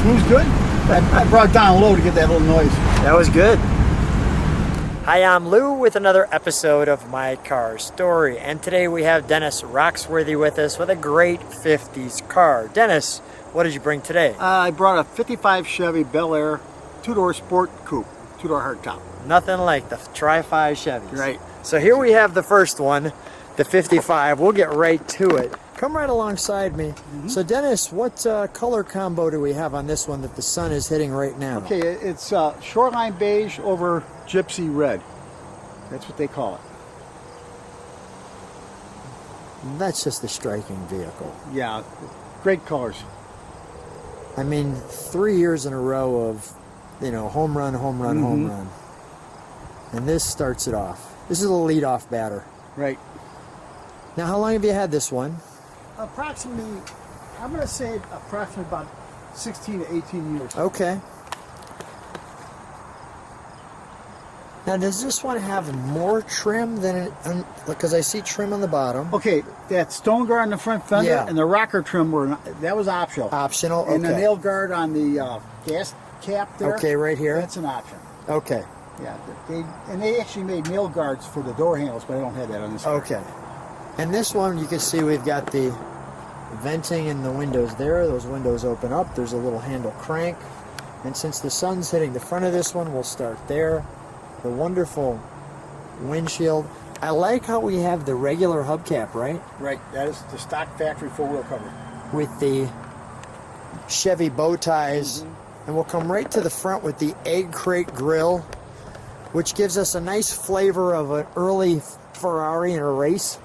smooth's good. I brought it down low to get that little noise. That was good. Hi, I'm Lou with another episode of My Car Story, and today we have Dennis Roxworthy with us with a great 50s car. Dennis, what did you bring today? I brought a 55 Chevy Bel Air 2-door sport coupe, 2-door hardtop. Nothing like the Tri-5 Chevys. Right. So here we have the first one, the 55. We'll get right to it. Come right alongside me. So Dennis, what color combo do we have on this one that the sun is hitting right now? Okay, it's Shoreline Beige over Gypsy Red. That's what they call it. That's just a striking vehicle. Yeah, great colors. I mean, 3 years in a row of, home run, home run, home run. And this starts it off. This is a lead-off batter. Right. Now, how long have you had this one? Approximately, I'm going to say approximately about 16 to 18 years. Okay. Now, does this one have more trim than it, because I see trim on the bottom. Okay, that stone guard on the front fender and the rocker trim that was optional. Optional, okay. And the nail guard on the gas cap there. Okay, right here. That's an option. Okay. Yeah, they actually made nail guards for the door handles, but I don't have that on this car. Okay. And this one, you can see we've got the venting in the windows there. Those windows open up. There's a little handle crank. And since the sun's hitting the front of this one, we'll start there. The wonderful windshield. I like how we have the regular hubcap, right? Right. That is the stock factory four-wheel cover. With the Chevy bow ties. And we'll come right to the front with the egg crate grill, which gives us a nice flavor of an early Ferrari in a race.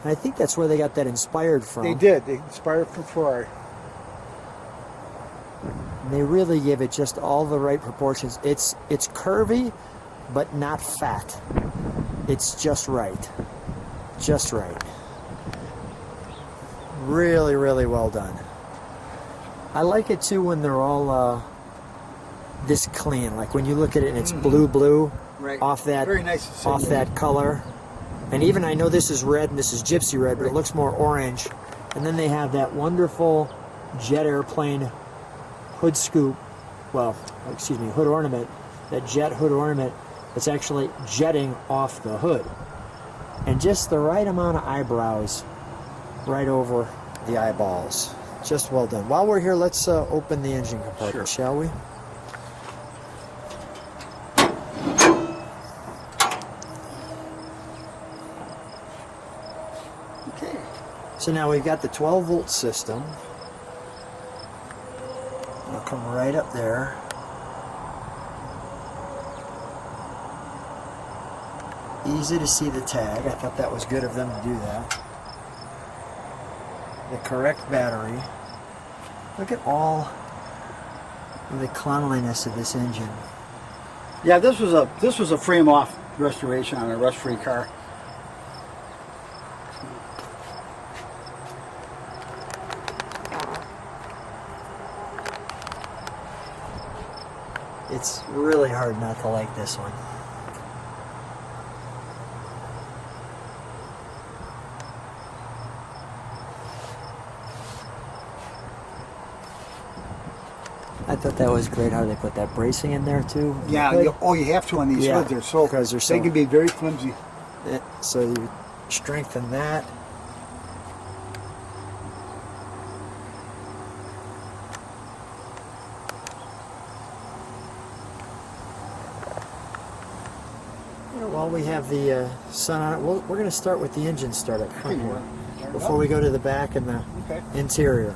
And I think that's where they got that inspired from. They did. They inspired from Ferrari. And they really give it just all the right proportions. It's curvy, but not fat. It's just right. Just right. Really, really well done. I like it too when they're all this clean. Like when you look at it and it's blue, right. off that, very nice off that color. And even I know this is red and this is Gypsy red, but it looks more orange. And then they have that wonderful jet airplane hood scoop. Well, excuse me, hood ornament. That jet hood ornament that's actually jetting off the hood. And just the right amount of eyebrows right over the eyeballs. Just well done. While we're here, let's open the engine compartment, shall we? Okay. So now we've got the 12-volt system. It'll come right up there. Easy to see the tag. I thought that was good of them to do that. The correct battery. Look at all the cleanliness of this engine. Yeah, this was a frame off restoration on a rust-free car. It's really hard not to like this one. I thought that was great how they put that bracing in there too. Yeah, you have to on these hoods. They can be very flimsy. So you strengthen that. While we have the sun on it, we're going to start with the engine start up front here before we go to the back and the interior.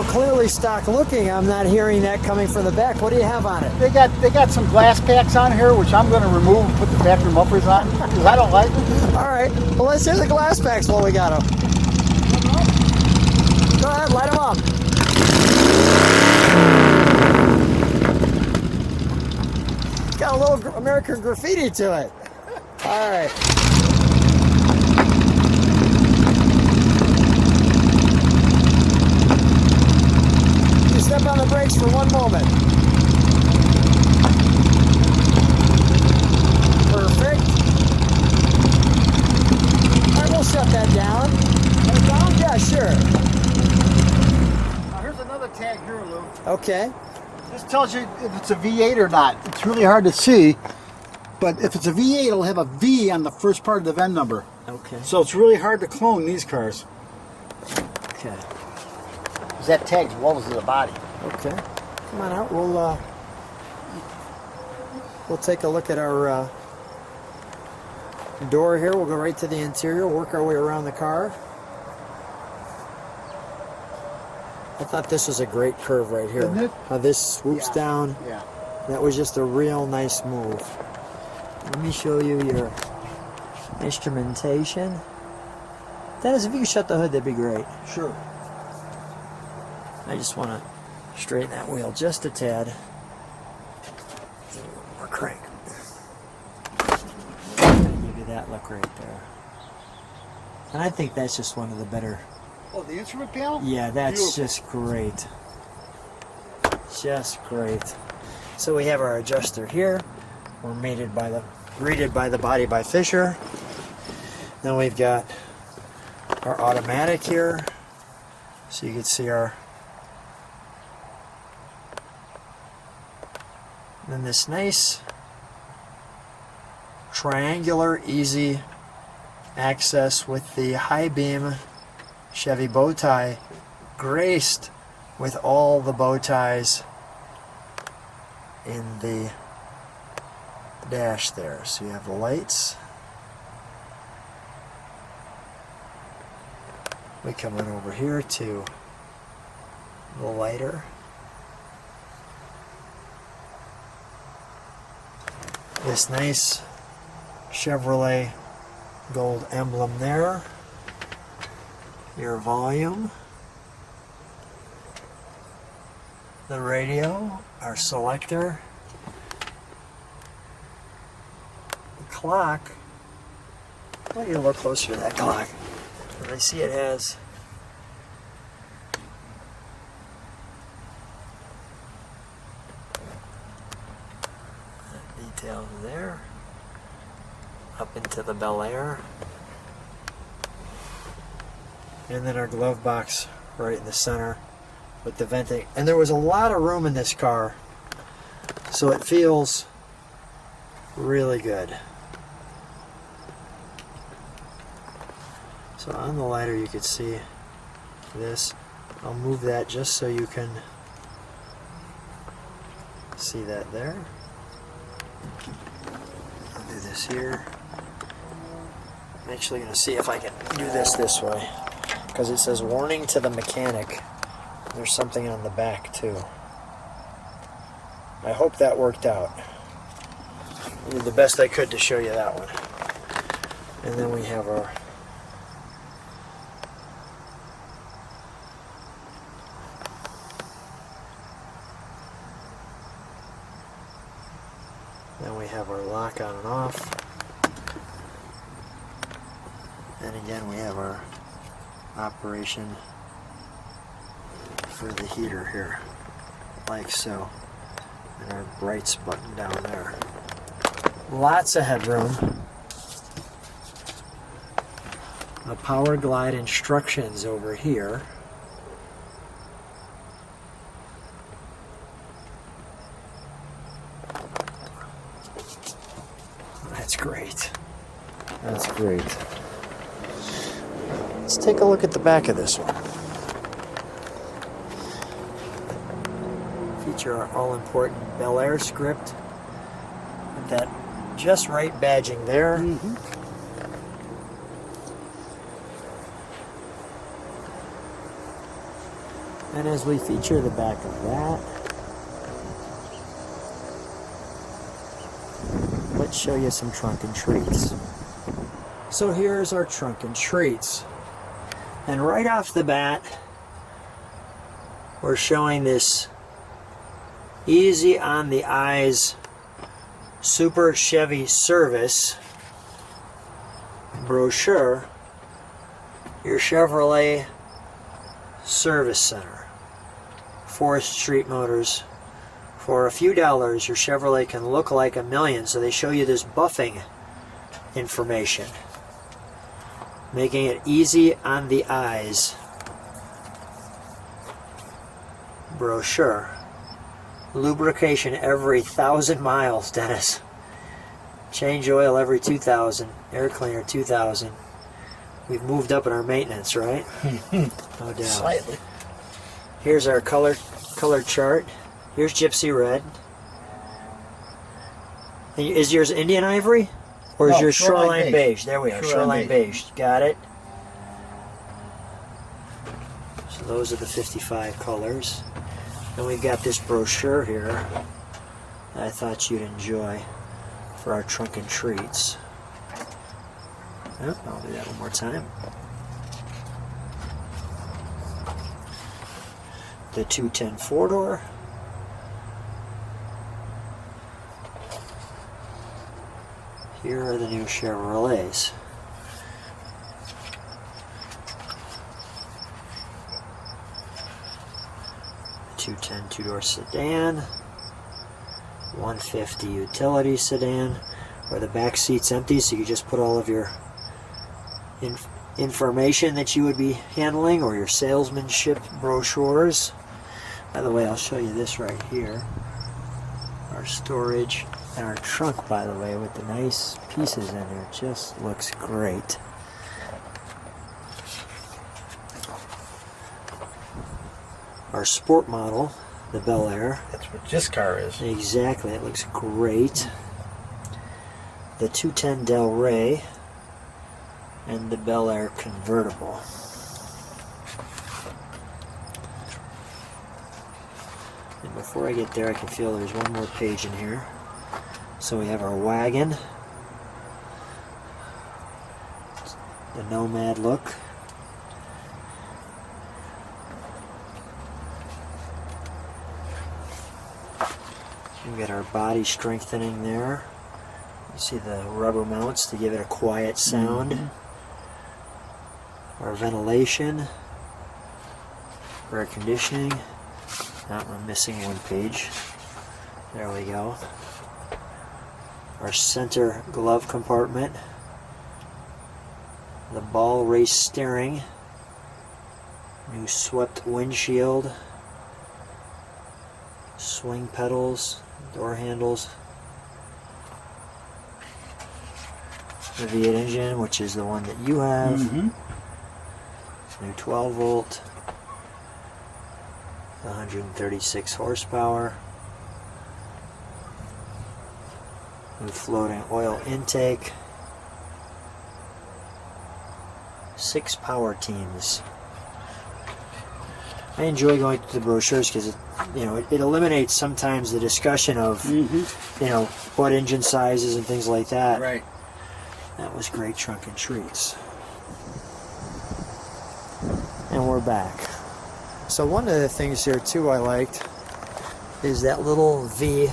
Clearly stock looking, I'm not hearing that coming from the back. What do you have on it? They got some glass packs on here, which I'm going to remove and put the factory mufflers on because I don't like them. All right, well let's hear the glass packs while we got them. Go ahead, light them up. Got a American Graffiti to it. All right. You step on the brakes for one moment. Perfect. All right, we'll shut that down. Yeah, sure. Now here's another tag here, Lou. Okay. This tells you if it's a V8 or not. It's really hard to see, but if it's a V8, it'll have a V on the first part of the VIN number. Okay. So it's really hard to clone these cars. Okay. Because that tag's welded to the body. Okay. Come on out. We'll take a look at our door here. We'll go right to the interior, work our way around the car. I thought this was a great curve right here. Isn't it? How this swoops down. Yeah. That was just a real nice move. Let me show you your instrumentation. Dennis, if you could shut the hood, that'd be great. Sure. I just want to straighten that wheel just a tad. Or crank. Give you that look right there. And I think that's just one of the better. Oh, the instrument panel? Yeah, that's Beautiful. just great. Just great. So we have our adjuster here. We're greeted by the body by Fisher. Then we've got our automatic here. So you can see our. Then this nice triangular easy access with the high beam Chevy bow tie, graced with all the bow ties in the dash there. So you have the lights. We come in over here to the lighter. This nice Chevrolet gold emblem there. Your volume, the radio, our selector, the clock. I want you to look closer to that clock. I see it has details there, up into the Bel Air. And then our glove box right in the center with the venting. And there was a lot of room in this car, so it feels really good. So on the lighter you can see this. I'll move that just so you can see that there. I'll do this here. I'm actually going to see if I can do this way. Because it says warning to the mechanic. There's something on the back too. I hope that worked out. I did the best I could to show you that one. And then we have our lock on and off. And again we have our operation for the heater here, like so, and our brights button down there. Lots of headroom. The power glide instructions over here. That's great. That's great. Let's take a look at the back of this one. Feature our all-important Bel Air script with that just right badging there. Mm-hmm. And as we feature the back of that, let's show you some trunk and treats. So here's our trunk and treats. And right off the bat, we're showing this easy on the eyes Super Chevy Service brochure, your Chevrolet Service Center. Forest Street Motors. For a few dollars, your Chevrolet can look like a million. So they show you this buffing information, making it easy on the eyes. Brochure. Lubrication every 1,000 miles, Dennis. Change oil every 2,000. Air cleaner 2,000. We've moved up in our maintenance, right? No doubt. Slightly. Here's our color chart. Here's Gypsy Red. Is yours Indian Ivory? Or is No, yours Shoreline Shoreline Beige? There we are, Shoreline Beige. Got it. So those are the 55 colors. And we've got this brochure here that I thought you'd enjoy for our trunk and treats. Oh, I'll do that one more time. The 210 four-door. Here are the new Chevrolets. The 210 two-door sedan. 150 utility sedan, where the back seat's empty, so you just put all of your information that you would be handling or your salesmanship brochures. By the way, I'll show you this right here. Our storage and our trunk, by the way, with the nice pieces in there. Just looks great. Our sport model, the Bel Air. That's what this car is. Exactly, it looks great. The 210 Del Rey and the Bel Air convertible. And before I get there, I can feel there's one more page in here. So we have our wagon, the Nomad look. We got our body strengthening there. You see the rubber mounts to give it a quiet sound. Our ventilation, air conditioning. Now I'm missing one page. There we go. Our center glove compartment. The ball race steering. New swept windshield. Swing pedals. Door handles. The V8 engine, which is the one that you have. New 12 volt. 136 horsepower. New floating oil intake. 6 power teams. I enjoy going through the brochures because it eliminates sometimes the discussion of what engine sizes and things like that. Right. That was great trunk and treats. And we're back. So one of the things here too I liked is that little V.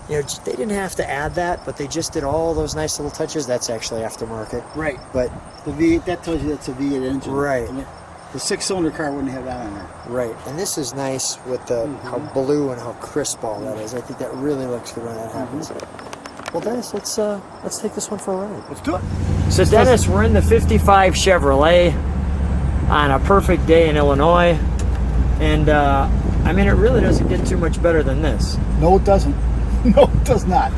They didn't have to add that, but they just did all those nice little touches. That's actually aftermarket. Right. But the V8, that tells you that's a V8 engine. Right. And the 6-cylinder car wouldn't have that on there. Right. And this is nice with the how blue and how crisp all that is. I think that really looks good when that happens. Well, Dennis, let's take this one for a ride. Let's do it. So Dennis, we're in the 55 Chevrolet on a perfect day in Illinois, and I mean, it really doesn't get too much better than this. No, it doesn't. No, it does not.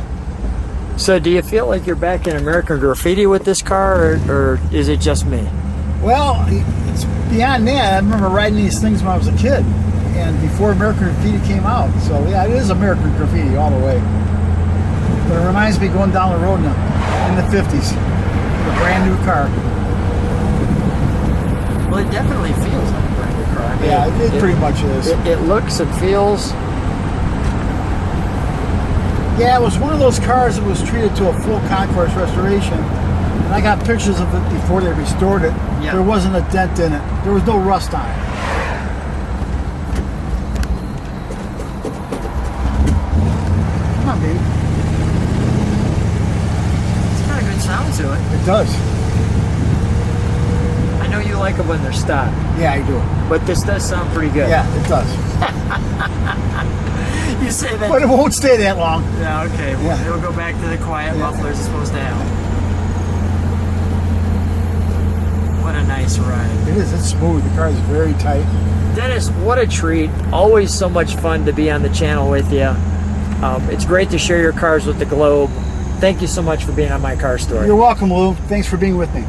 So do you feel like you're back in American Graffiti with this car, or is it just me? Well, it's beyond that. I remember riding these things when I was a kid, and before American Graffiti came out. So yeah, it is American Graffiti all the way. But it reminds me going down the road in the 50s, with a brand new car. Well, it definitely feels like a brand new car. I mean, Yeah, it pretty much is. It looks and feels. Yeah, it was one of those cars that was treated to a full concourse restoration. And I got pictures of it before they restored it. Yeah. There wasn't a dent in it. There was no rust on it. Come on, on, baby. It's got a good sound to it. It does. I know you like it when they're stock, Yeah, I do. but this does sound pretty good. Yeah, it does. You say that. But it won't stay that long. Yeah, okay. Well, Yeah. it'll go back to the quiet mufflers it's supposed to have. What a nice ride. It is. It's smooth. The car is very tight. Dennis, what a treat. Always so much fun to be on the channel with you. It's great to share your cars with the globe. Thank you so much for being on My Car Story. You're welcome, Lou. Thanks for being with me.